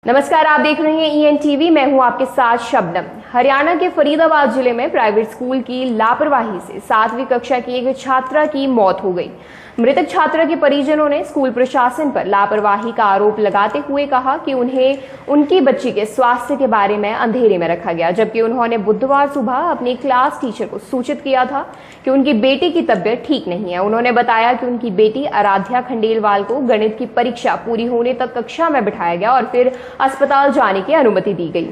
नमस्कार, आप देख रहे हैं ENTV। मैं हूं आपके साथ शबनम। हरियाणा के फरीदाबाद जिले में प्राइवेट स्कूल की लापरवाही से 7वीं कक्षा की एक छात्रा की मौत हो गई। मृतक छात्रा के परिजनों ने स्कूल प्रशासन पर लापरवाही का आरोप लगाते हुए कहा कि उन्हें उनकी बच्ची के स्वास्थ्य के बारे में अंधेरे में रखा गया, जबकि उन्होंने बुधवार सुबह अपनी क्लास टीचर को सूचित किया था कि उनकी बेटी की तबीयत ठीक नहीं है। उन्होंने बताया कि उनकी बेटी आराध्या खंडेलवाल को गणित की परीक्षा पूरी होने तक कक्षा में बिठाया गया और फिर अस्पताल जाने की अनुमति दी गई।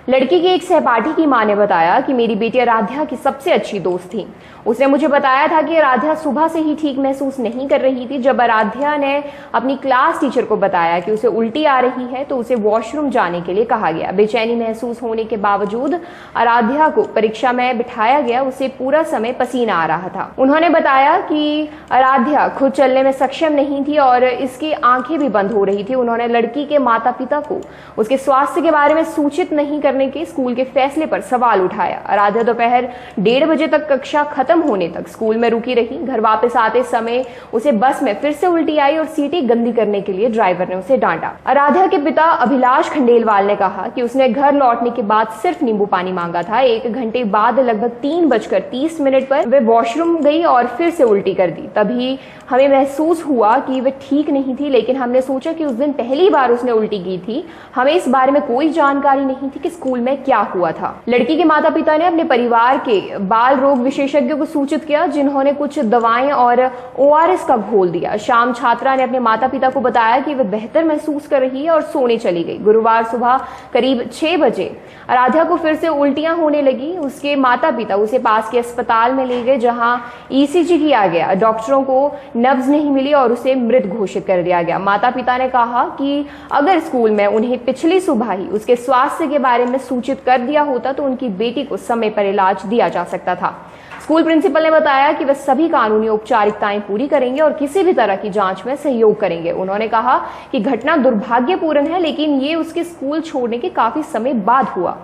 लड़की की एक सहपाठी की मां ने बताया कि मेरी बेटी आराध्या की सबसे अच्छी दोस्त थी। उसने मुझे बताया था कि आराध्या सुबह से ही ठीक महसूस नहीं कर रही थी। जब आराध्या ने अपनी क्लास टीचर को बताया कि उसे उल्टी आ रही है तो उसे वॉशरूम जाने के लिए कहा गया। बेचैनी महसूस होने के बावजूद आराध्या को परीक्षा में बिठाया गया। उसे पूरा समय पसीना आ रहा था। उन्होंने बताया कि आराध्या खुद चलने में सक्षम नहीं थी और इसकी आंखें भी बंद हो रही थी। उन्होंने लड़की के माता पिता को उसके स्वास्थ्य के बारे में सूचित नहीं करने के स्कूल के फैसले पर सवाल उठाया। आराध्या दोपहर 1:30 बजे तक कक्षा खत्म होने तक स्कूल में रुकी रही। घर वापस आते समय उसे बस में फिर से उल्टी आई और सीटें गंदी करने के लिए ड्राइवर ने उसे डांटा। आराध्या के पिता अभिलाष खंडेलवाल ने कहा कि उसने घर लौटने के बाद सिर्फ नींबू पानी मांगा था। 1 घंटे बाद लगभग 3:30 पर वे वॉशरूम गई और फिर से उल्टी कर दी। तभी हमें महसूस हुआ कि वे ठीक नहीं थी, लेकिन हमने सोचा कि उस दिन पहली बार उसने उल्टी की थी। हमें इस बारे में कोई जानकारी नहीं थी कि स्कूल में क्या हुआ था। लड़की के माता पिता ने अपने परिवार के बाल रोग विशेषज्ञों को सूचित किया, जिन्होंने कुछ दवाएं और ORS का घोल दिया। शाम छात्रा ने अपने माता पिता को बताया कि वे बेहतर महसूस कर रही है और सोने चली गई। गुरुवार सुबह करीब 6 बजे आराध्या को फिर से उल्टियां होने लगी। उसके माता पिता उसे पास के अस्पताल में ले गए, जहां ECG किया गया। डॉक्टरों को नब्ज नहीं मिली और उसे मृत घोषित कर दिया गया। माता पिता ने कहा कि अगर स्कूल में उन्हें पिछली सुबह ही उसके स्वास्थ्य के बारे में सूचित कर दिया होता तो उनकी बेटी को समय पर इलाज दिया जा सकता था। स्कूल प्रिंसिपल ने बताया कि वे सभी कानूनी औपचारिकताएं पूरी करेंगे और किसी भी तरह की जांच में सहयोग करेंगे। उन्होंने कहा कि घटना दुर्भाग्यपूर्ण है, लेकिन ये उसके स्कूल छोड़ने के काफी समय बाद हुआ।